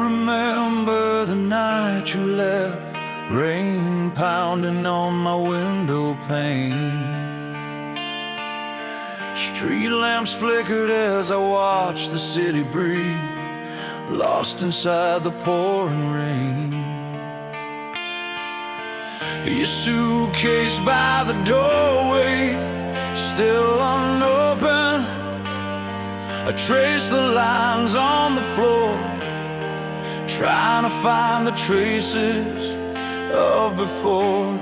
remember the night you left, rain pounding on my window pane. Street lamps flickered as I watched the city breathe, lost inside the pouring rain. Your suitcase by the doorway, still unopened. I trace the lines on the floor, trying to find the traces of before.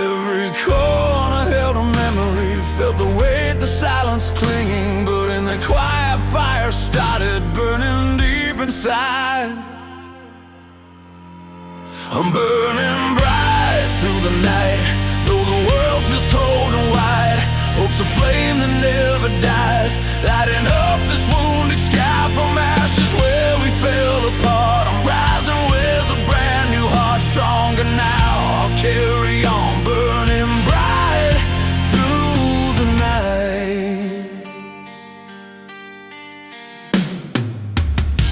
Every corner held a memory, felt the weight, the silence clinging. But in the quiet, fire started burning deep inside. I'm burning bright through the night, though the world feels cold and wide. Hope's a flame that never dies, lighting up this wounded sky from ashes where we fell apart. I'm rising with a brand new heart, stronger now. I'll carry on, burning bright through the night.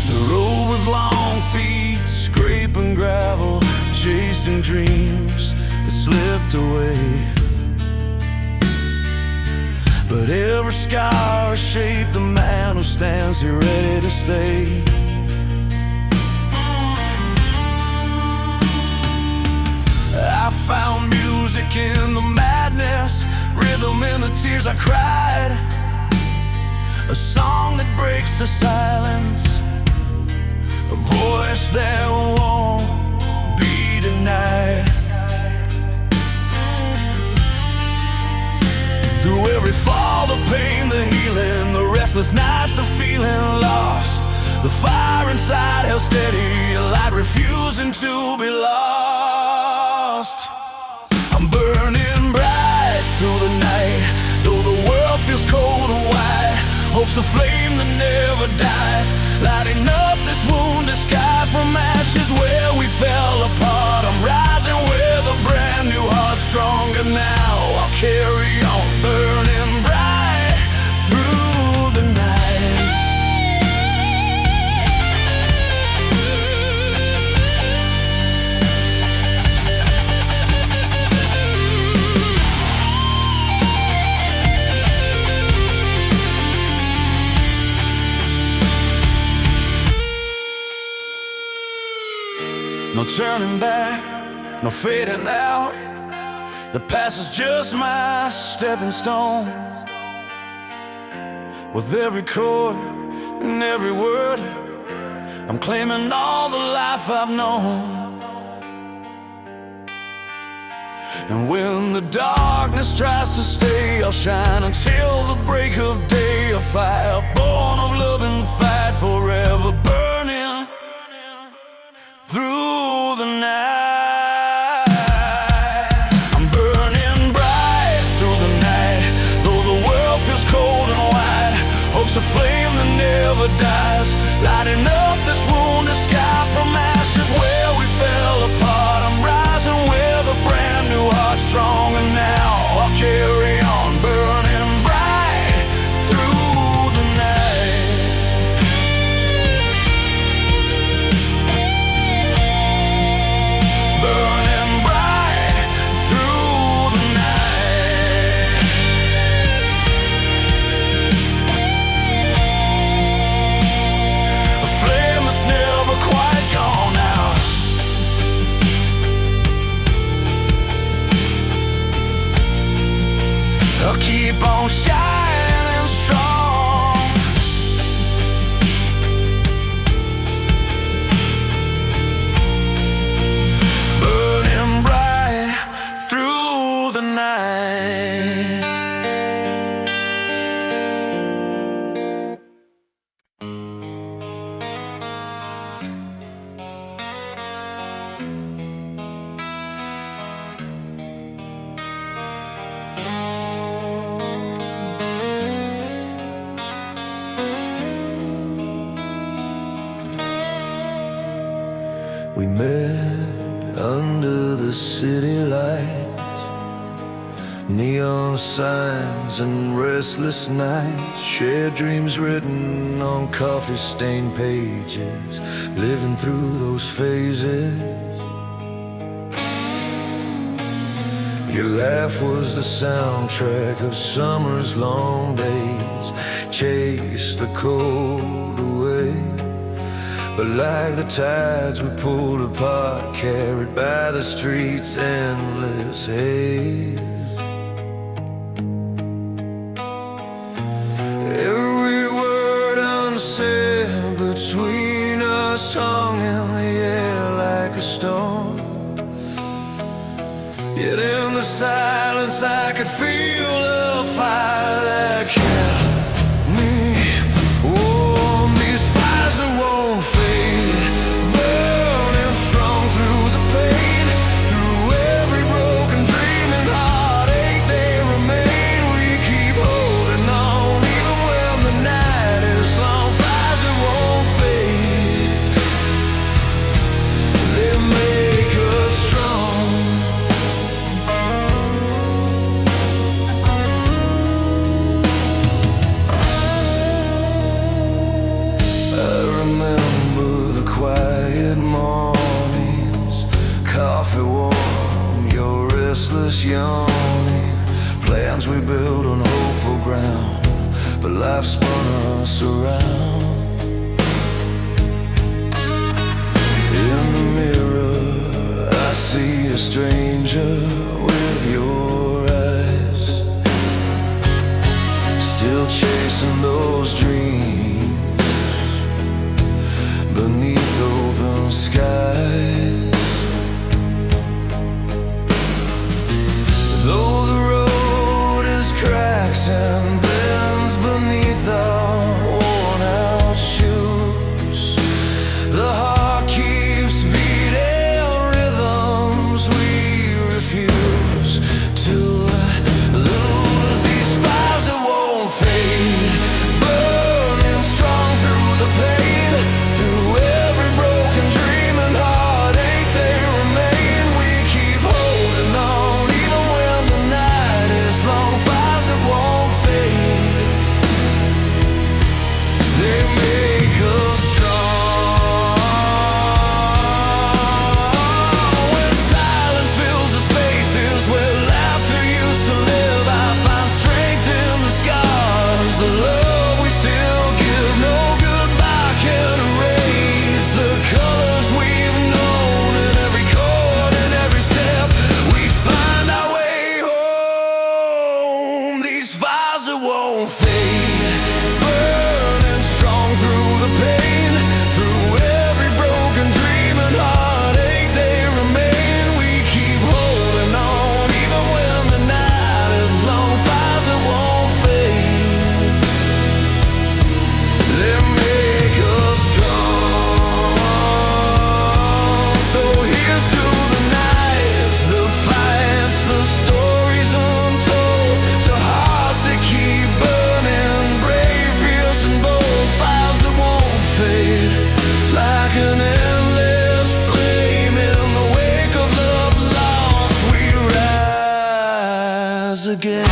The road was long, feet scraping gravel, chasing dreams that slipped away. But every scar shaped the man who stands here ready to stay. I found music in the madness, rhythm in the tears I cried, a song that breaks the silence, a voice that won't be denied. Through every fall, the pain, the healing, the restless nights of feeling lost, the fire inside held steady, a light refusing to be lost. I'm burning bright through the night, though the world feels cold and wide. Hope's a flame that never dies, lighting up this wounded sky from ashes where we fell apart. I'm rising with a brand new heart, stronger now. I'll carry on, burning bright through the night. No turning back, no fading out. The past is just my stepping stone. With every chord and every word, I'm claiming all the life I've known. And when the darkness tries to stay, I'll shine until the break of day. A fire born of love and fight, forever burning through the night. I'm burning bright through the night, though the world feels cold and wide. Hope's a flame that never dies, lighting up this wounded sky from ashes where we fell apart. I'm rising with a brand new heart, stronger now. I'll carry on, burning bright through the night. Burning bright through the night. A flame that's never quite gone out. I'll keep on shining strong. Burning bright through the night. We met under the city lights, Neon signs and restless nights, shared dreams written on coffee-stained pages, living through those phases. Your laugh was the soundtrack of summer's long days, chased the cold away. But like the tides we pulled apart, carried by the street's endless haze. Every word unsaid between us hung in the air like a storm. Yet in the silence I could feel the fire that kept me warm. These fires that won't fade, burning strong through the pain, through every broken dream and heartache they remain. We keep holding on even when the night is long. Fires that won't fade, they make us strong. Quiet mornings, coffee warm, your restless yawning. Plans we built on hopeful ground, but life spun us around. In the mirror, I see a stranger with your eyes, still chasing those dreams beneath open skies. Though the road is cracks and bends beneath our worn out shoes, the heart keeps beating rhythms we refuse to lose. These fires that won't fade, burning strong through the pain, through every broken dream and heartache they remain. We keep holding on even when the night is long. Fires that won't fade, they make us strong. When silence fills the spaces where laughter used to live, I find strength in the scars. The love we still give, no goodbye can erase the colors we've known. In every chord and every step, we find our way home. These fires that won't fade, burning strong through the pain, through every broken dream and heartache they remain. We keep holding on even when the night is long. Fires that won't fade, they make us strong. So here's to the nights, the fights, the stories untold, to hearts that keep burning, brave, fierce and bold. Fires that won't fade, like an endless flame. In the wake of love lost, we rise again.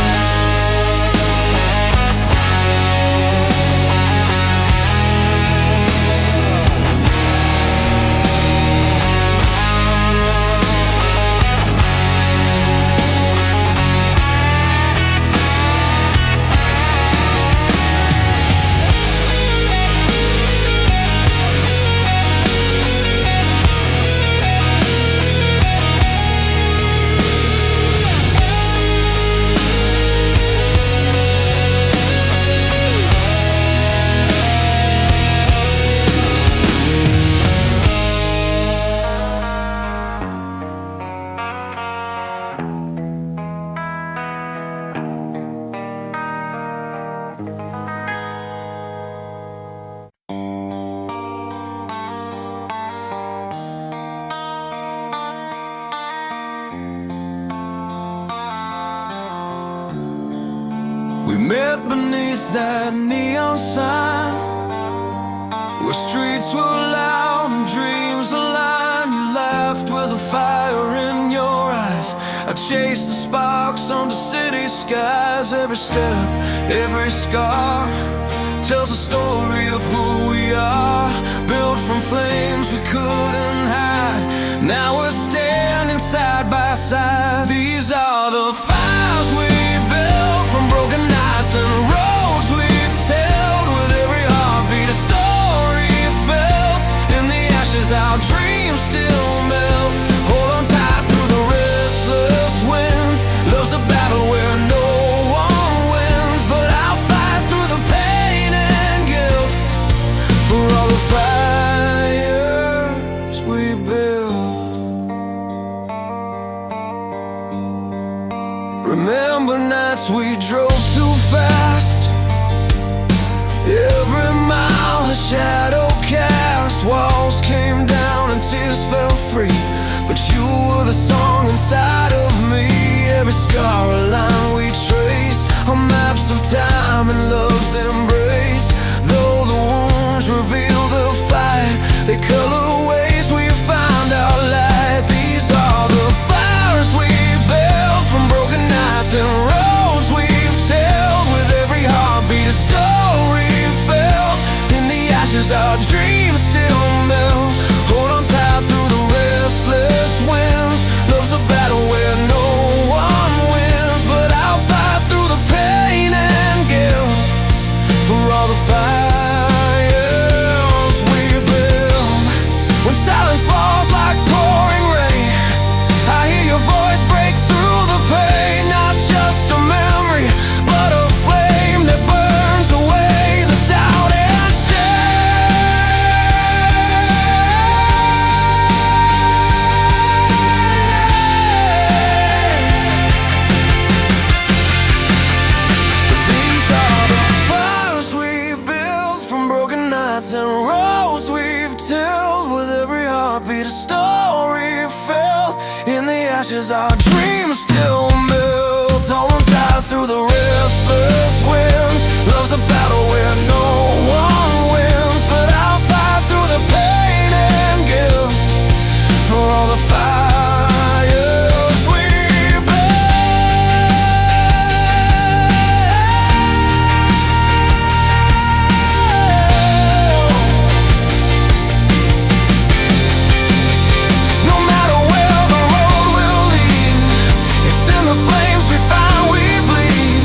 We met beneath that neon sign, where streets were loud and dreams aligned. You laughed with a fire in your eyes. I chase the sparks under city skies. Every step, every scar tells a story of who we are. Built from flames we couldn't hide. Now we're standing side by side. These are the fires we built from broken nights and roads we've told. With every heartbeat a story felt. In the ashes our dreams still melt. Hold on tight through the restless winds. Love's a battle where no one wins. But I'll fight through the pain and guilt for all the fires we built. Remember nights we drove too fast. Every mile a shadow cast. Walls came down and tears fell free. But you were the song inside of me. Every scar a line we trace. On maps of time and love's embrace. Though the wounds reveal the fight, they color ways we find our light. These are the fires we built from broken nights and roads we've told. With every heartbeat a story felt. In the ashes our dreams still melt. Hold on tight through the restless winds. Love's a battle where no one wins. But I'll fight through the pain and guilt for all the fires we build. When silence falls like pouring rain, I hear your voice break through the pain. Not just a memory, but a flame that burns away the doubt and These are the fires we built from broken nights and roads we've tilled. With every heartbeat a story felt. In the ashes our dreams still melt. Hold on tight through the restless winds. Love's a battle where no one wins. But I'll fight through the pain and guilt for all the fires we No matter where the road will lead, it's in the flames we find we bleed.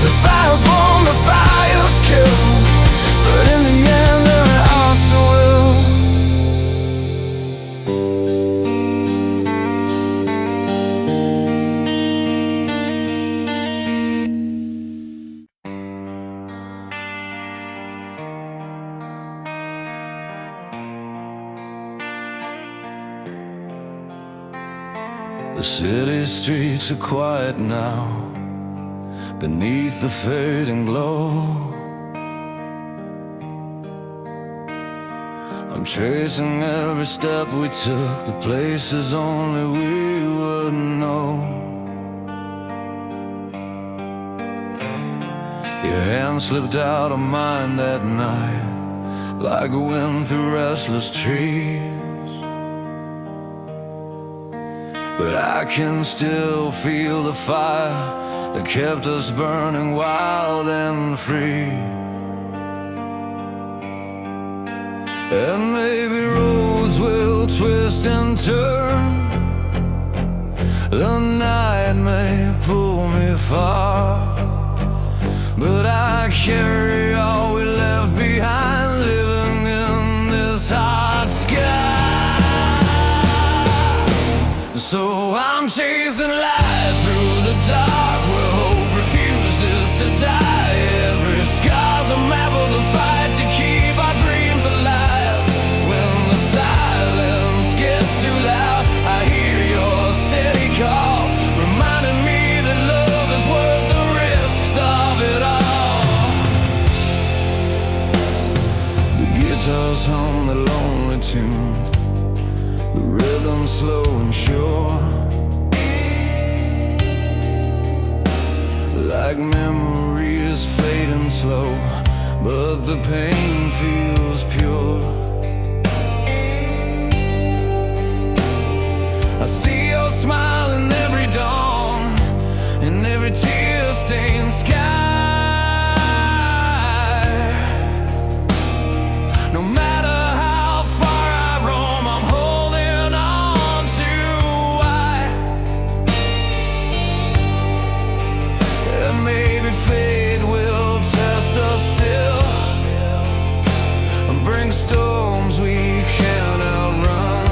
The fires burn, the fires kill. But in the end they're ours to will. The city streets are quiet now, beneath the fading glow. I'm tracing every step we took, the places only we would know. Your hand slipped out of mine that night, like a wind through restless trees. But I can still feel the fire that kept us burning wild and free. And maybe roads will twist and turn. The night may pull me far, but I carry all we left behind, living in this hot sky. So I'm chasing light through the dark, where hope refuses to die. Every scar's a map of the fight to keep our dreams alive. When the silence gets too loud, I hear your steady call, reminding me that love is worth the risks of it all. The guitars hum the lonely tune, the rhythm slow and sure, like memories fading slow, but the pain feels pure. I see your smile in every dawn, blood-stained sky. No matter how far I roam, I'm holding on to why. And maybe fate will test us still, and bring storms we can't outrun.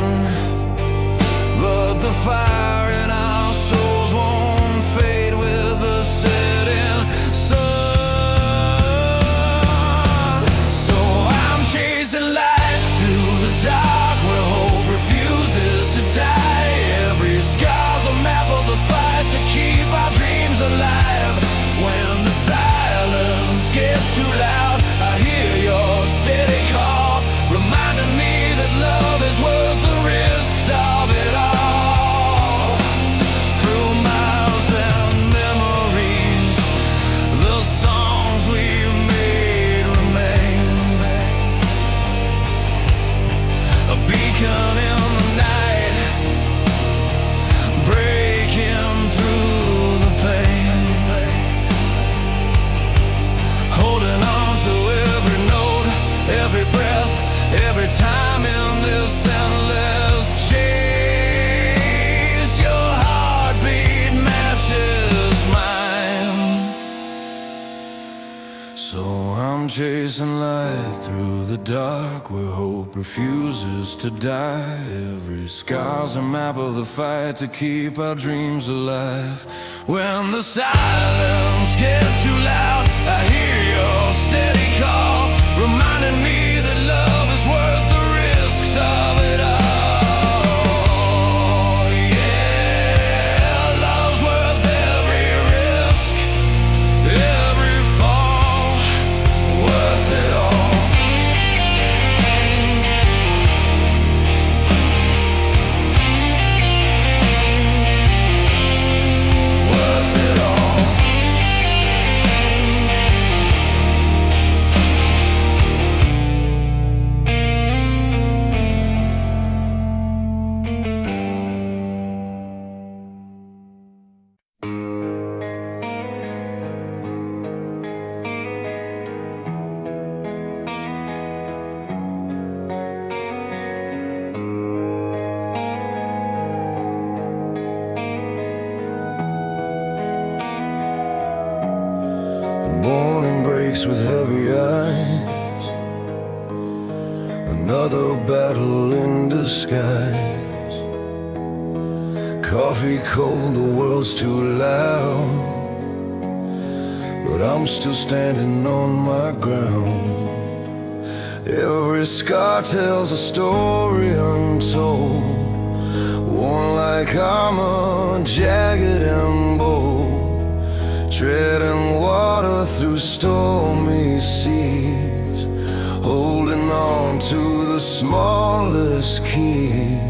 But the fire in our souls won't fade with the setting sun. So I'm chasing light through the dark where hope refuses to die. Every scar's a map of the fight to keep our dreams alive. When the silence gets too loud, I hear your steady call, reminding me that love is worth the risks of it all. Through miles and memories, the songs we made remain, a beacon in the night, breaking through the pain, holding on to every note, every breath, every time in this endless chase. Your heartbeat matches mine. So I'm chasing light through the dark where hope refuses to die. Every scar's a map of the fight to keep our dreams alive. When the silence gets too loud, I hear your steady call, reminding me that love is worth the risks of it all. Yeah, love's worth every risk, every fall, worth it all. Worth it all. The morning breaks with heavy eyes, another battle in disguise. Coffee cold, the world's too loud, but I'm still standing on my ground. Every scar tells a story untold, worn like armor, jagged and bold, treading water through stormy seas, holding on to the smallest keys.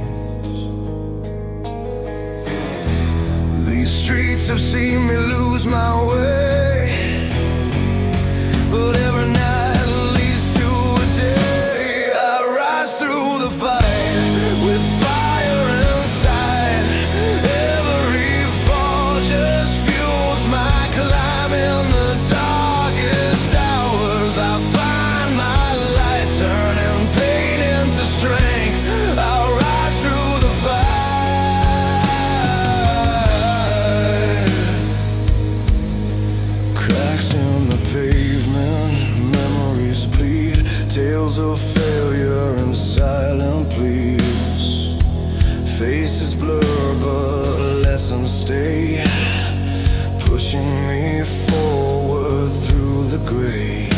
These streets have seen me lose my way, but every night leads to a day. I rise through the fight with fire inside. Every fall just fuels my climb. In the darkest hours I find my light, turning pain into strength. I'll rise through the fight. Cracks in the pavement, memories bleed, tales of failure and silent pleas. Faces blur but lessons stay, pushing me forward through the gray.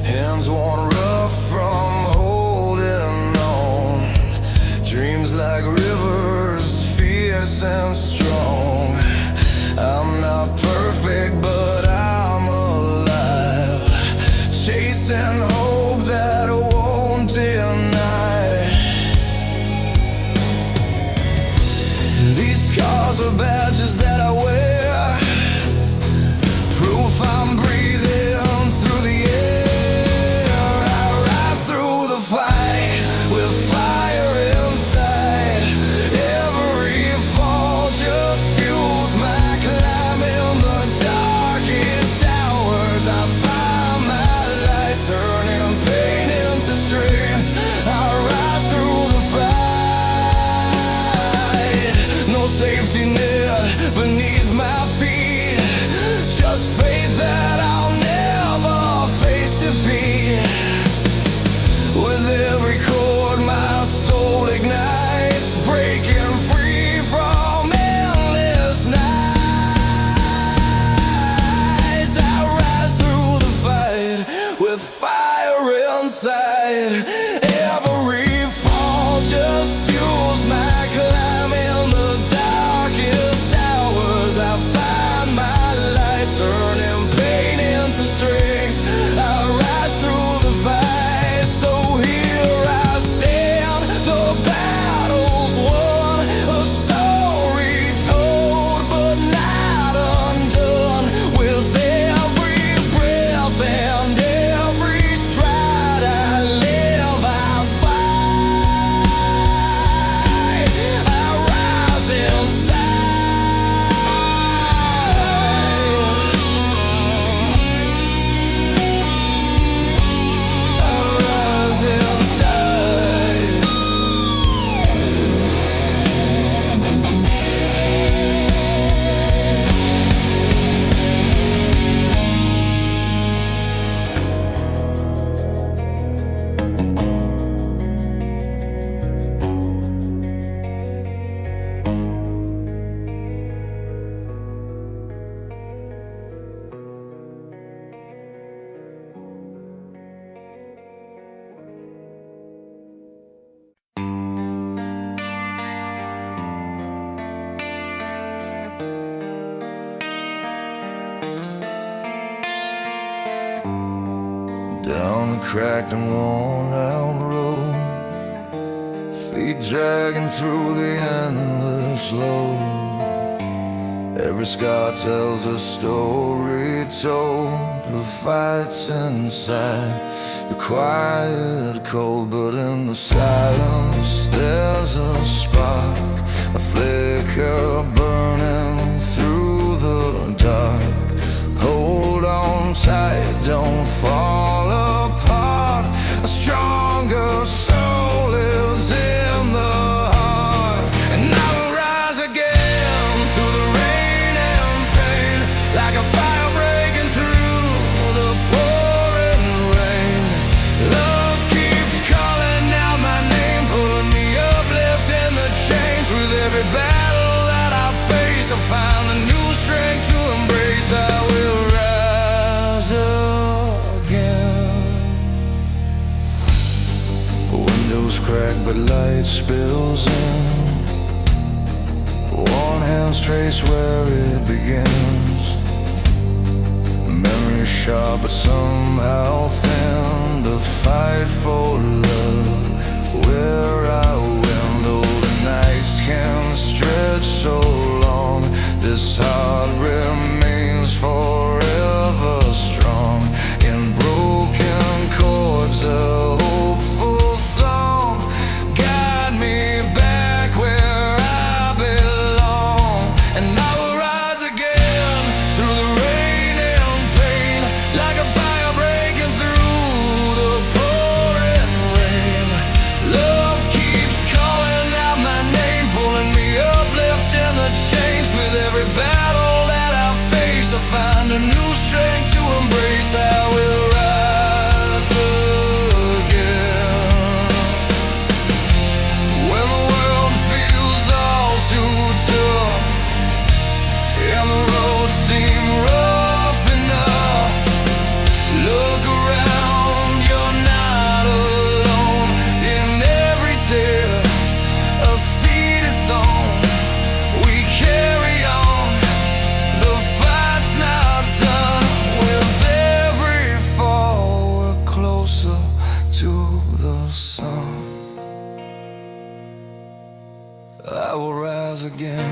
Hands worn rough from holding on, dreams like rivers, fierce and strong. I'm not perfect, but I'm alive, chasing hope that won't deny. These scars are badges that I wear, proof I'm breathing through the air. I rise through the fight with fire inside. Every fall just fuels my climb. In the down the cracked and worn-out road, feet dragging through the endless load. Every scar tells a story told of fights inside the quiet cold, but in the silence there's a spark, a flicker burning through the dark. Hold on tight, don't fall apart. A stronger soul is in the heart, and I will rise again through the rain and pain, like a fire breaking through the pouring rain. Love keeps calling out my name, pulling me up, lifting the chains. With every battle that I face, I find the new strength to embrace. I will rise again. Windows crack but light spills in. Worn hands trace where it begins. Memory sharp but somehow thin. The fight for love, where I win. Though the nights can stretch so long, this heart remains forever strong. In broken chords, a hopeful song, guide me back where I belong. And I will rise again through the rain and pain, like a fire breaking through the pouring rain. Love keeps calling out my name, pulling me up, lifting the chains. With every battle that I face, I find a new strength to embrace. I will rise again. When the world feels all too tough and the roads seem rough enough, look around, you're not alone. In every tear, a seed is sown. We carry on, the fight's not done. With every fall, we're closer to the sun. I will rise again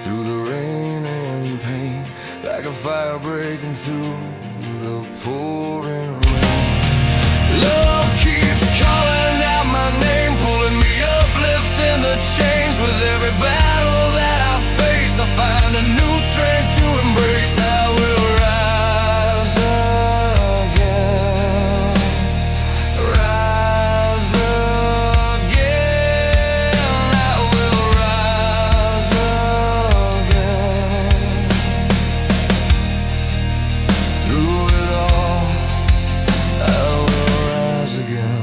through the rain and pain, like a fire breaking through the pouring rain. Love keeps calling out my name, pulling me up, lifting the chains. With every battle that I face, I find a new strength to embrace. I will rise again, rise again. I will rise again. Through it all, I will rise again.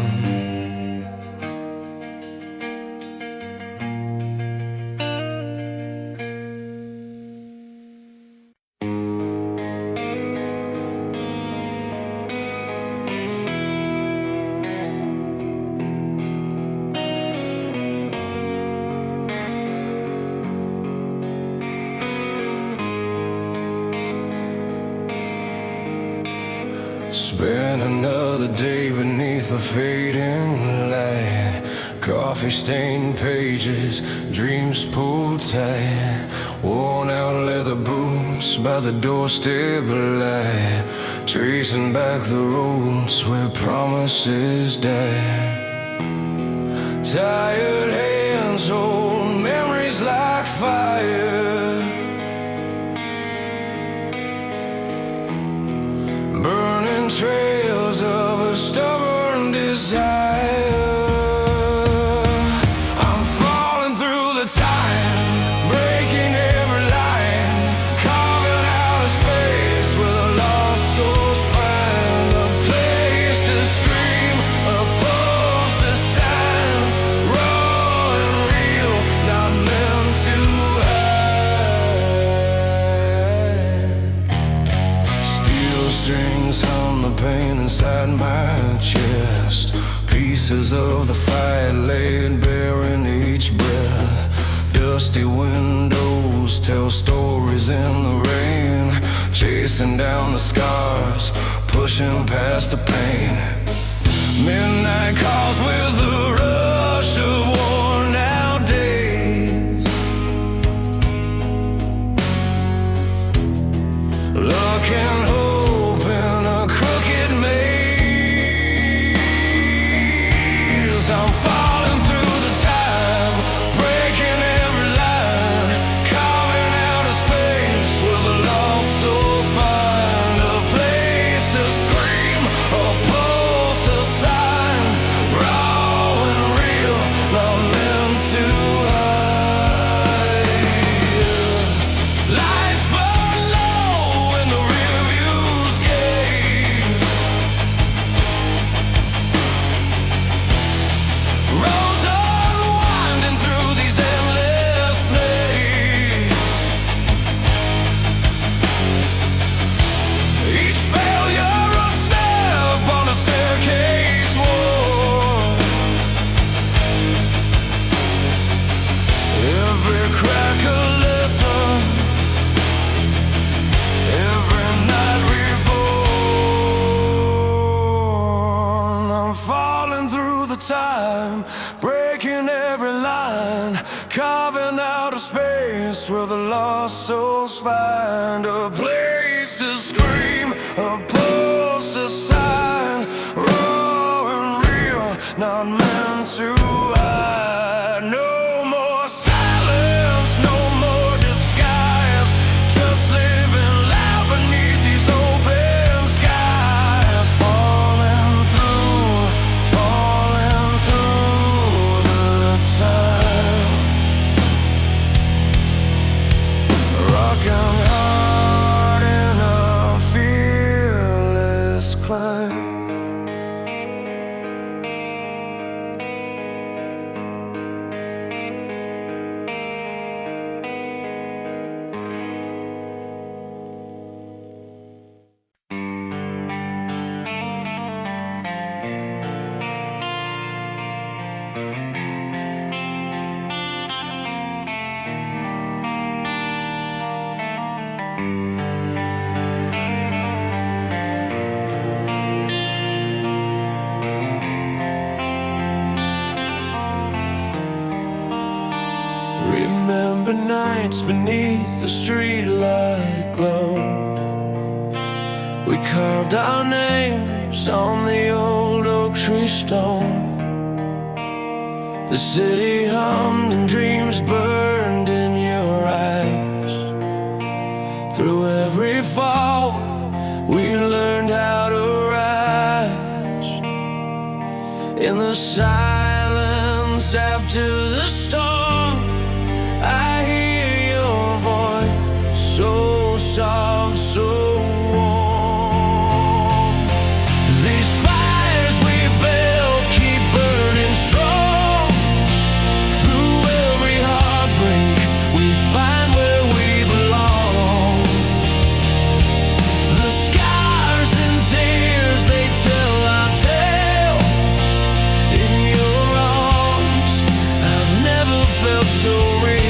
Spend another day beneath the fading light. Coffee-stained pages, dreams pulled tight. Worn-out leather boots by the doorstep light, tracing back the roads where promises die. Tired hands hold memories like fire, burning trails of a stubborn desire. I'm falling through the time, breaking every line, carving out a space where the lost souls find a place to scream, a pulse to sign, raw and real, not meant to hide. Steel strings hum the pain inside my chest, pieces of the fight laid bare in each breath. Dusty windows tell stories in the rain, chasing down the scars, pushing past the pain. Midnight calls with the rush of worn out days. Luck and hope in a crooked maze. I'm falling through the time, breaking every line, carving out a space where the lost souls find a place to scream, a pulse, a sign, raw and real, not meant to hide. Lights burn low in the rearview's gaze. Roads unwinding through these endless plays. Each failure a step on a staircase wall. Every crack a lesson, every night reborn. I'm falling through the time, breaking every line, carving out a space where the lost souls find a place to scream, a pulse, a sign, raw and real, not meant to hide. No more silence, no more disguise, just living loud beneath these open skies. Falling through the time, rocking hard in a fearless climb. Remember nights beneath the streetlight glow. We carved our names on the old oak tree stone. The city hummed and dreams burned in your eyes. Through every fall, we learned how to rise. In the silence after the storm, I hear your voice, so soft, so warm. These fires we've built keep burning strong. Through every heartbreak, we find where we belong. The scars and tears, they tell our tale. In your arms, I've never felt so real.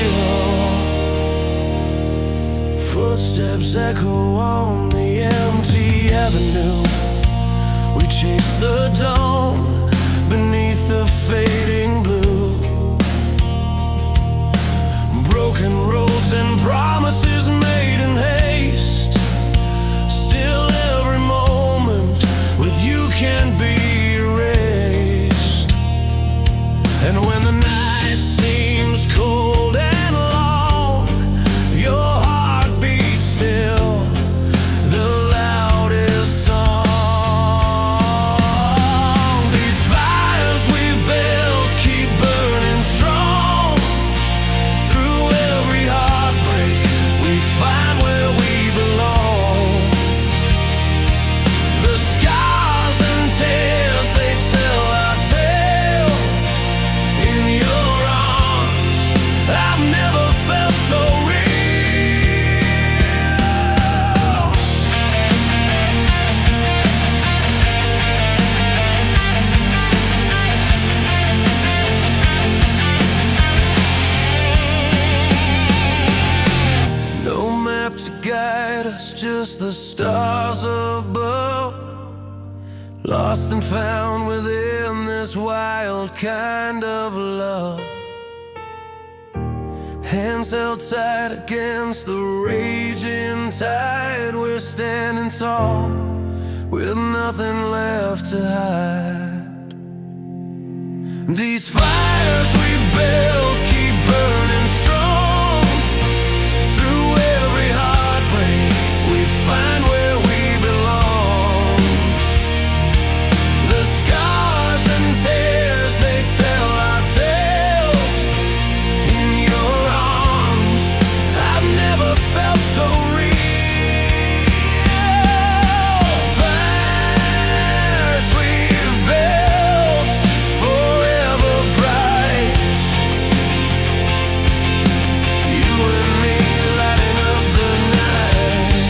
Footsteps echo on the empty avenue. We chase the dawn beneath the fading blue. Broken roads and promises made in haste. Still every moment with you can be erased. And when the night seems cold and long, your heart beats still, the loudest song. These fires we built keep burning strong. Through every heartbreak, we find where we belong. The scars and tears, they tell our tale. In your arms, I've never felt so real. No map to guide us, just the stars above. lost and found within this wild kind of love. Hands held tight against the raging tide. We're standing tall with nothing left to hide. These fires we built keep burning strong. Through every heartbreak we find where we belong. The scars and tears, they tell our tale. In your arms I've never felt so real. Fires we've built forever bright. You and me lighting up the night.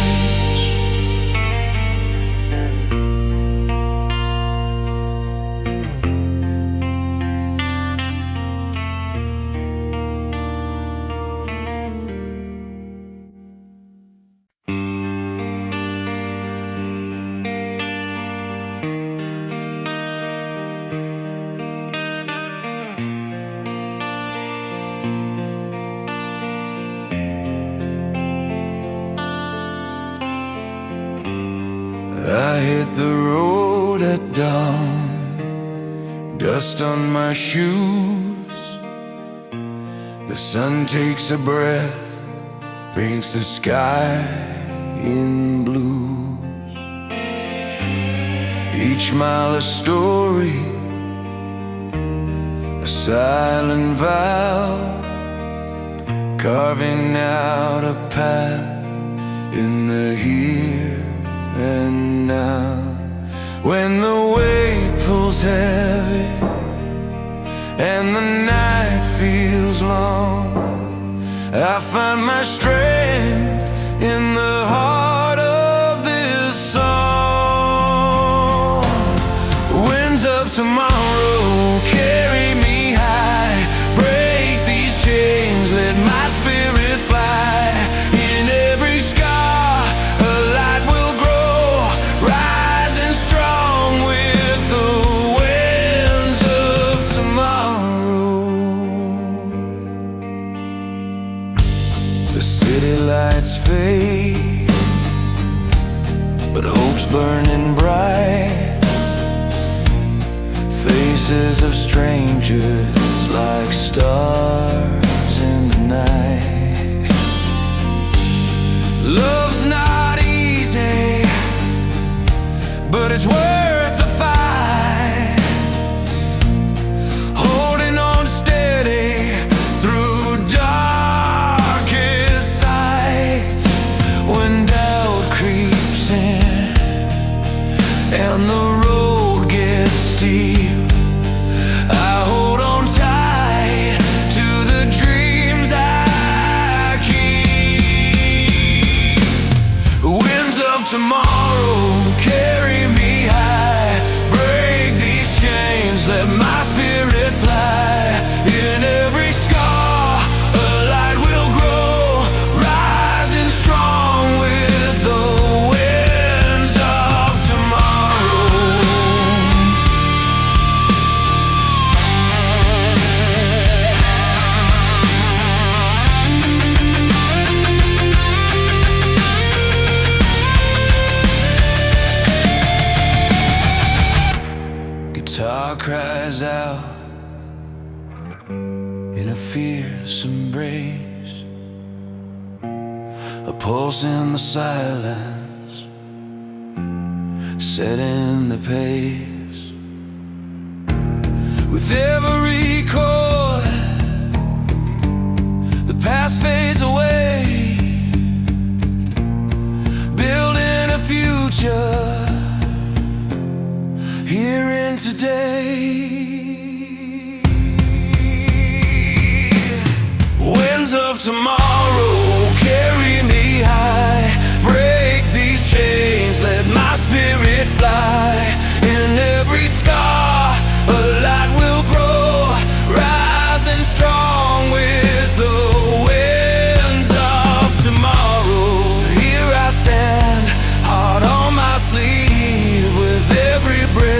I hit the road at dawn, dust on my shoes. The sun takes a breath, paints the sky in blues. Each mile a story, a silent vow, carving out a path in the here and now. When the weight pulls heavy and the night feels long, I find my strength in the heart of this song. Winds of tomorrow carry me high, break these chains, let my spirit fly. In every scar a light will grow, rising strong with the winds of tomorrow. The city lights fade, but hope's burning bright. Faces of strangers like stars in the night. Love's not easy, but it's worth the fight. Holding on steady through darkest sights. When doubt creeps in and the road gets steep, I hold on tight to the dreams I keep. Winds of tomorrow carry me high, break these chains, let my spirit fly. In every scar a light will grow, rising strong with the winds of tomorrow. Guitar cries out in a fierce embrace, a pulse in the silence, setting the pace. With every chord, the past fades away, building a future here in today. Winds of tomorrow carry me high, break these chains, let my spirit fly. In every scar a light will grow, rising strong with the winds of tomorrow. So here I stand, heart on my sleeve, with every breath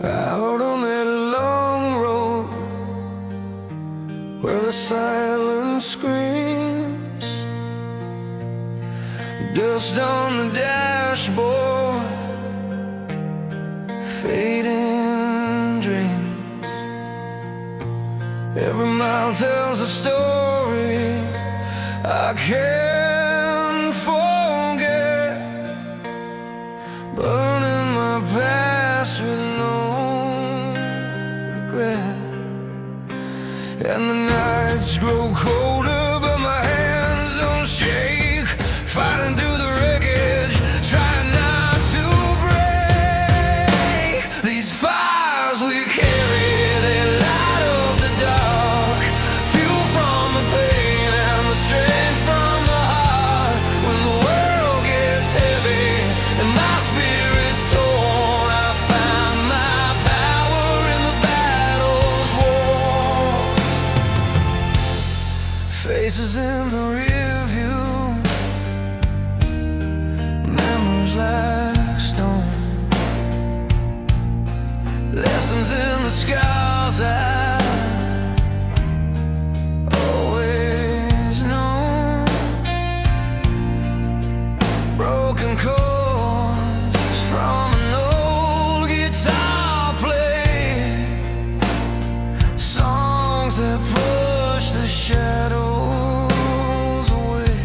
Out on that long road where the silence screams, dust on the dashboard, fading dreams. Every mile tells a story I can't forget, burning my past with no regret. And the nights grow colder, but my hands don't shake, fighting through the wreckage, trying not to break. These fires we carry, they light up the dark, fuel from the pain and the strength from the heart. When the world gets heavy and my spirit's torn, I find my power in the battle's war. Faces in the rear view, memories like stone, lessons in the scars I always known. Broken chords from an old guitar play, songs that push the shadows away.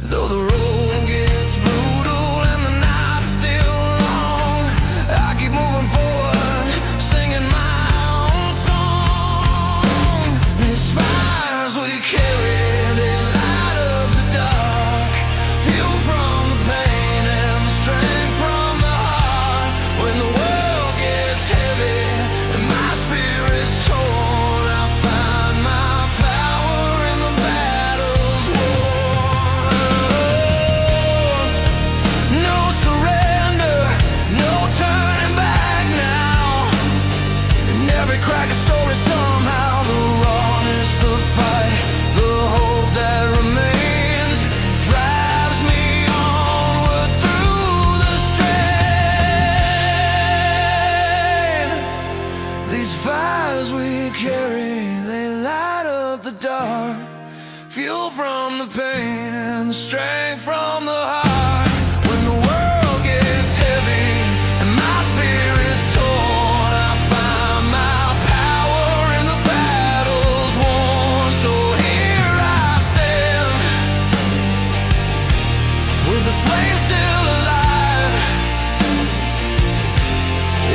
Though the road gets brutal and the night's still long, I keep moving forward, singing my own song. These fires we carry, they light up the dark, fuel from the pain and the strength from the heart. When the world gets heavy and my spirit's torn, I find my power in the battle's war. No surrender, no turning back now. In every crack a story somehow, the rawness, the fight, the hope that remains drives me onward through the strain. These fires we carry, they light up the dark, fuel from the pain and the strength from the heart. When the world gets heavy and my spirit's torn, I find my power in the battle's won. So here I stand, with the flame still alive,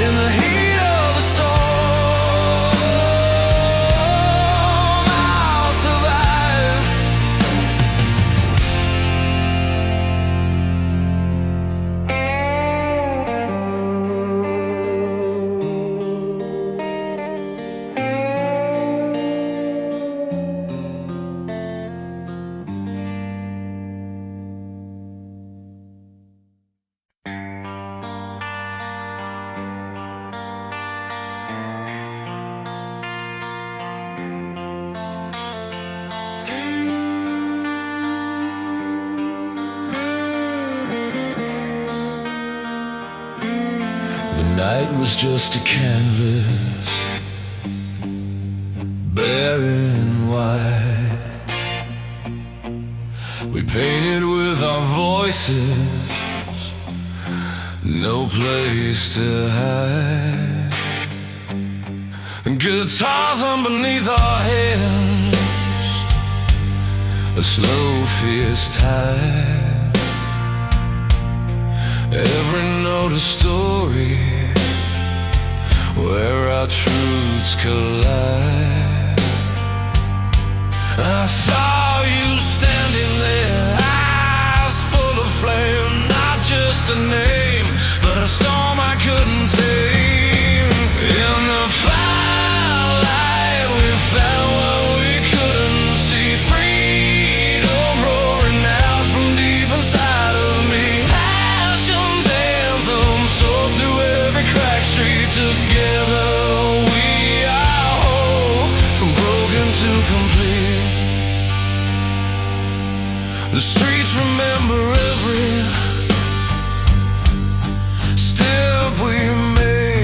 in the heat of the storm, I'll survive. The night was just a canvas, bare and white. We painted with our voices, no place to hide. And guitars underneath our hands, a slow, fierce tide. Every note a story where our truths collide. I saw you standing there, eyes full of flame, not just a name, but a storm I couldn't tame. In the firelight we found what we couldn't see, freedom roaring out from deep inside of me. Passion's anthem soared through every crack street. Together we are whole, from broken to complete. The streets remember every step we made.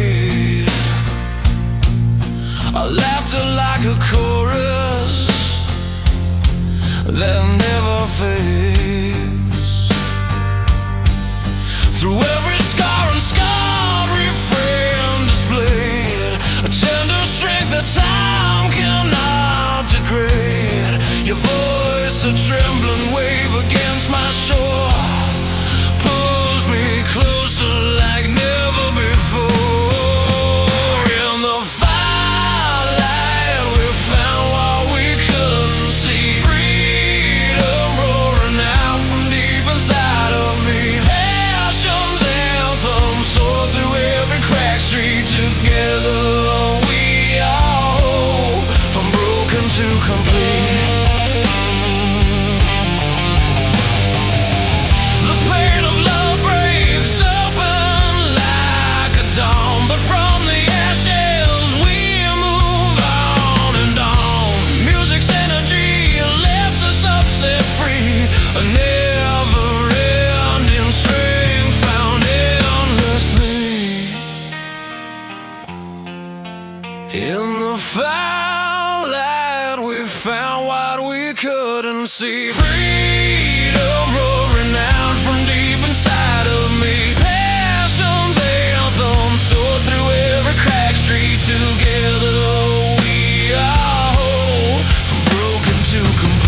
In the foul light we found what we couldn't see. Freedom roaring out from deep inside of me. Passion's anthem soared through every crack street. Together we are whole, from broken to complete.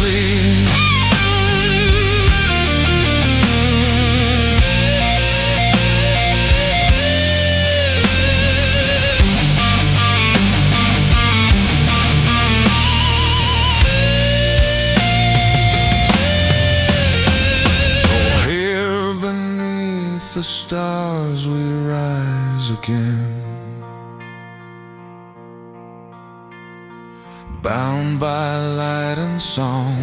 The stars we rise again, bound by light and song,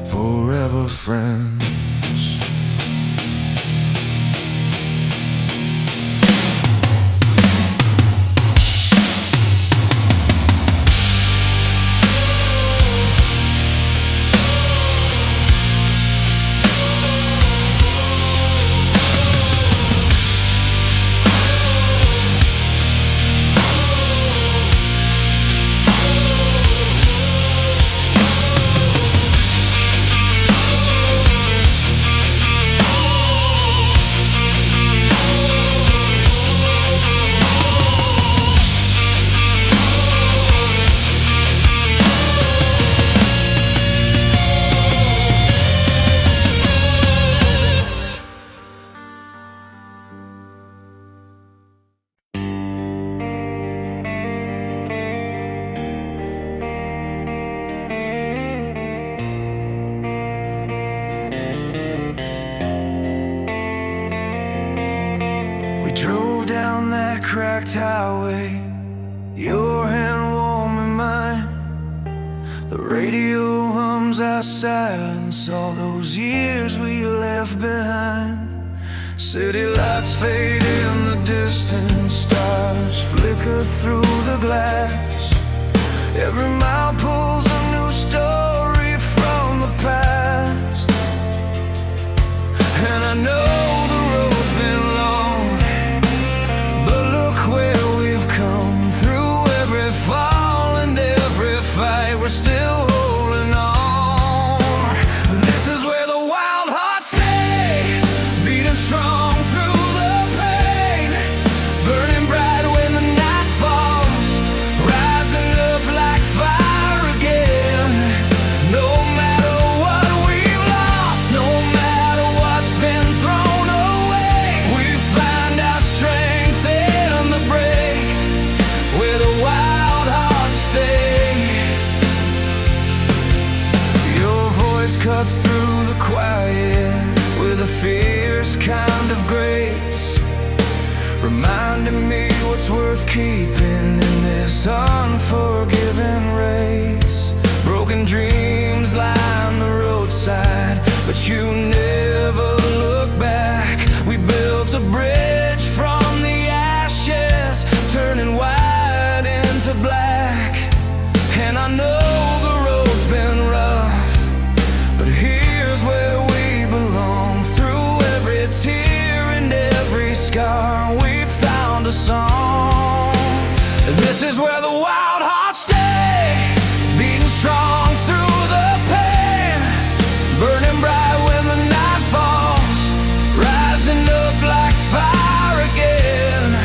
forever friends. We drove down that cracked highway, your hand warm in mine. The radio hums our silence, all those years we left behind. City lights fade in the distance, stars flicker through the glass. Every mile pulls a new story from the past. And I know the road's been long, but look where we've come. Through every fall and every fight, we're still holding on. This is where the wild hearts stay, beating strong through the pain, burning bright when the night falls, rising up like fire again. No matter what we've lost, no matter what's been thrown away, we find our strength in the break, where the wild hearts stay. Your voice cuts through the quiet with a fierce kind of grace, reminding me what's worth keeping in this unforgiving race. Broken dreams line the roadside, but you never look back. We built a bridge from the ashes, turning white into black. And I know the road's been rough, but here's where we belong. Through every tear and every scar, we found a song. This is where the wild hearts stay, beating strong through the pain, burning bright when the night falls, rising up like fire again.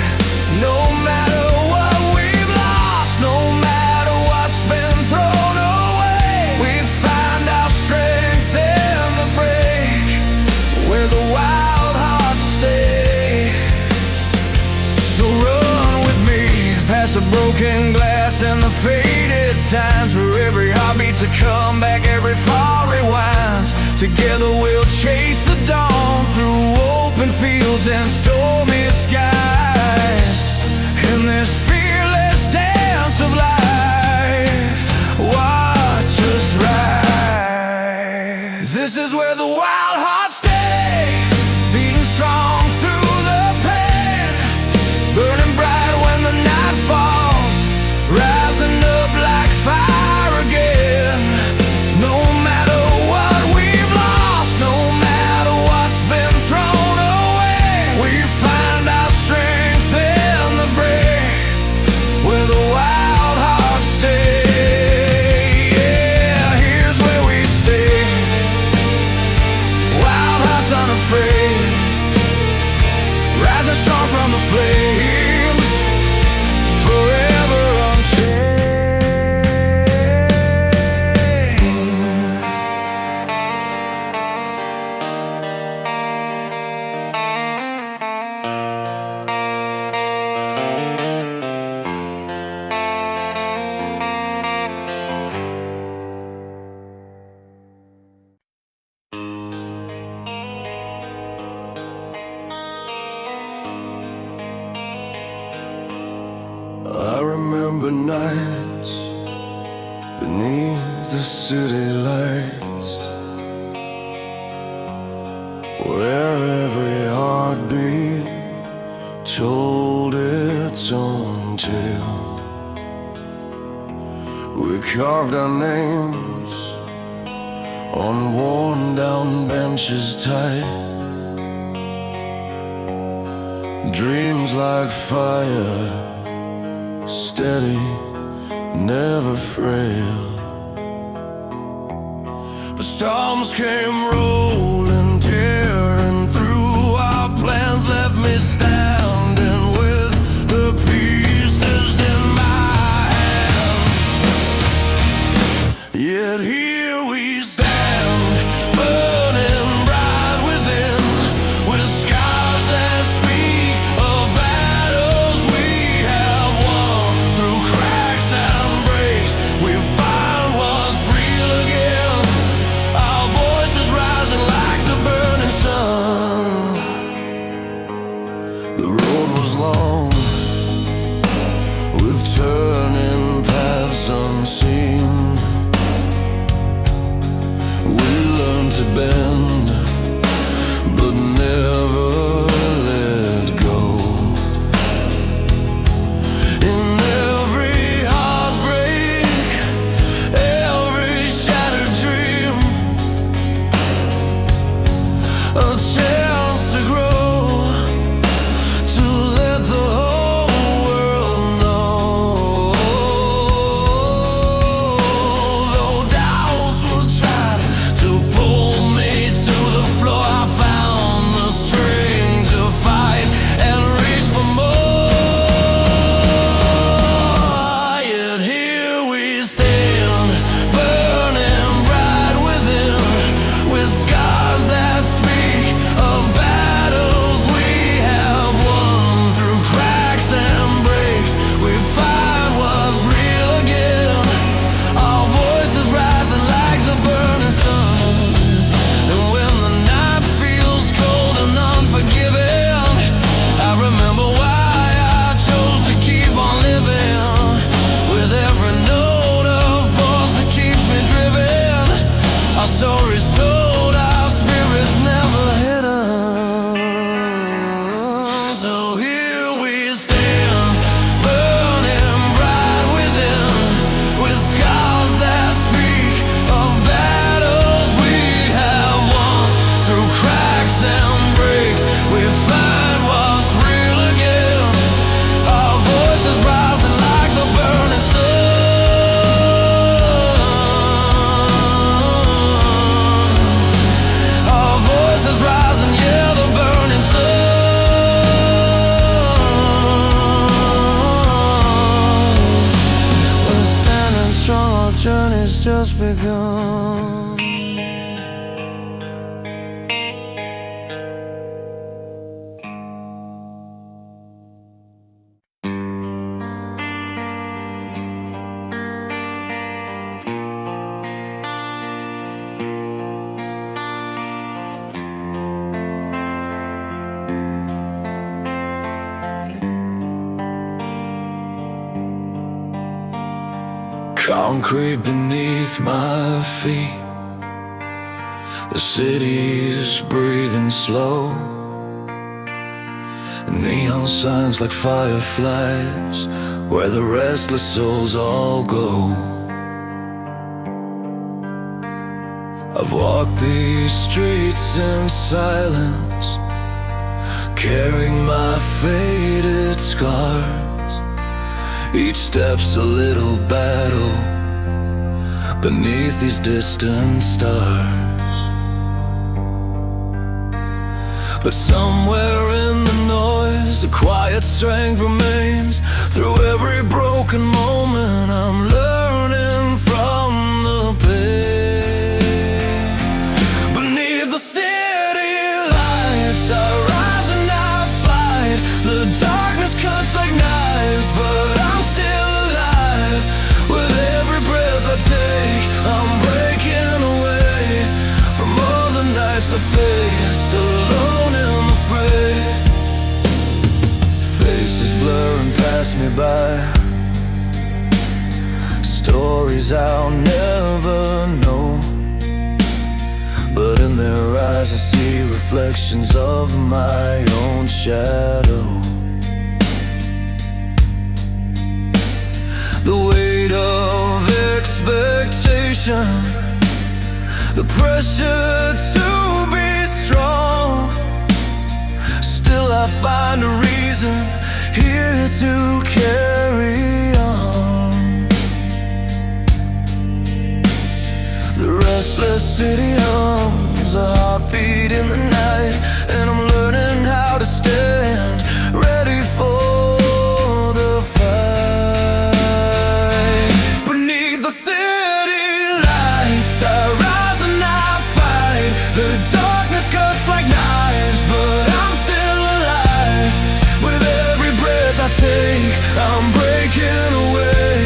No matter what we've lost, no matter what's been thrown away, we find our strength in the break, where the wild hearts stay. So run with me past the broken glass and the faded signs, where every heart beats a comeback, every fall rewinds. Together we'll chase the dawn through open fields and stormy skies. In this fearless dance of life, watch us rise. This is where the wild hearts stay, beating strong through the pain, burning bright when the night falls, rising up like fire again. No matter what we've lost, no matter what's been thrown away, we find our strength I remember nights beneath the city lights, where every heartbeat told its own tale. We carved our names on worn down benches tight, dreams like fire, steady, never frail. But storms came rolling, tearing through. Our plans left me standing with the pieces in my hands. Yet here we stand, burning bright within, with scars that speak of battles we have won. Through cracks and breaks, we find what's real again. Our voices rising like the burning sun. The road was long, with turning paths unseen. We learned to bend, but never let go. In every heartbreak, every shattered dream, a chance to grow, to let the whole world know. Though doubts were trying to pull me to the floor, I found the strength to fight and reach for more. Yet here we stand, burning bright within, with scars that speak of battles we have won. Through cracks and breaks, we find what's real again. Our voices rising like the burning sun. And when the night feels cold and unforgiving, I remember why I chose to keep on living. With every note of force that keeps me driven, our stories told, our spirits never hidden. So here we stand, burning bright within, with scars that speak of battles we have won. Through cracks and breaks, we find what's real again. Our voices rising like the burning sun. Our voices rising, yeah, the burning sun. We're standing strong, our journey's just begun. Concrete beneath my feet, the city's breathing slow. Neon signs like fireflies, where the restless souls all go. I've walked these streets in silence, carrying my faded scars. Each step's a little battle beneath these distant stars. But somewhere in the noise, a quiet strength remains. Through every broken moment, I'm learning from the pain. Beneath the city lights, I rise and I fight. The darkness cuts like knives, but I'm still alive. With every breath I take, I'm breaking away from all the nights I faced alone in the fray. Faces blurring past me by, stories I'll never know, but in their eyes I see reflections of my own shadow. The weight of expectation, the pressure to be strong. Still I find a reason here to carry on. The restless city hums, a heartbeat in the night, and I'm learning how to stand ready for the fight. Beneath the city lights I rise and I fight. The darkness cuts like knives, but I'm still alive. With every breath I take, I'm breaking away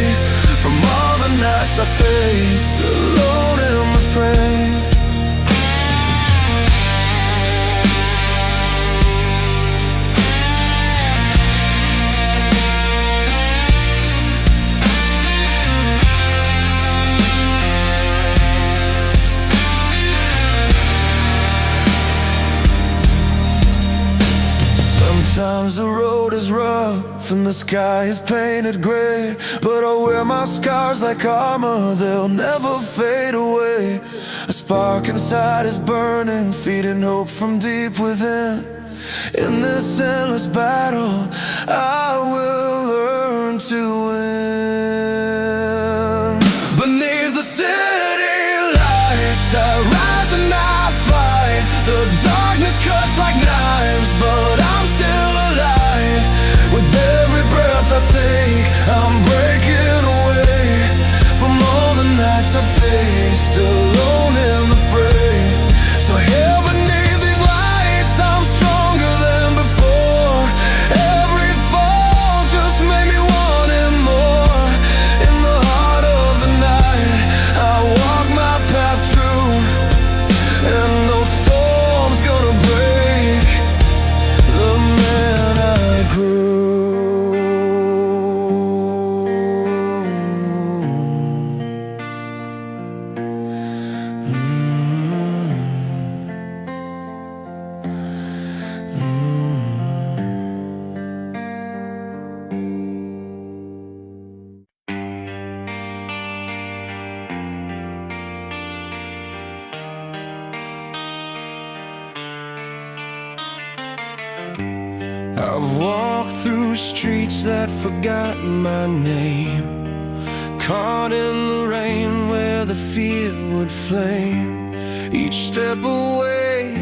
from all the nights I faced alone in the frame. Sometimes the road is rough and the sky is painted gray, but I wear my scars like armor, they'll never fade away. A spark inside is burning, feeding hope from deep within. In this endless battle, I will learn to win. Beneath the city lights I rise and I fight. The darkness cuts like knives, but I'm still alive. With every breath I take, I'm breaking away from all the nights I faced alone in the fray. So here beneath these lights I'm stronger than before. Every fall just made me want it more. In the heart of the night I walk my path true, and no storm's gonna break the man I grew. I've walked through streets that forgot my name, caught in the rain where the fear would flame. Each step away,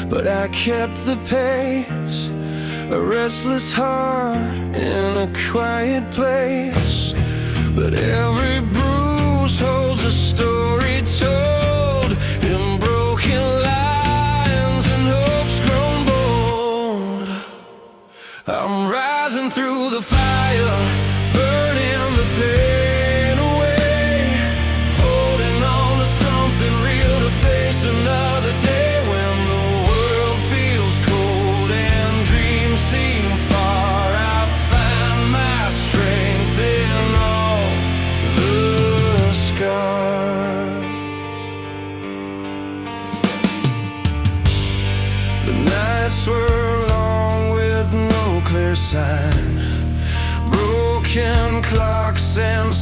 but I kept the pace. A restless heart in a quiet place, but every bruise holds a story told in broken lines and hopes grown bold. I'm rising through the fire, burning the pain away, holding on to something real to face another day. When the world feels cold and dreams seem far, I find my strength in all the scars. The nights were long with no clear sign, broken clocks and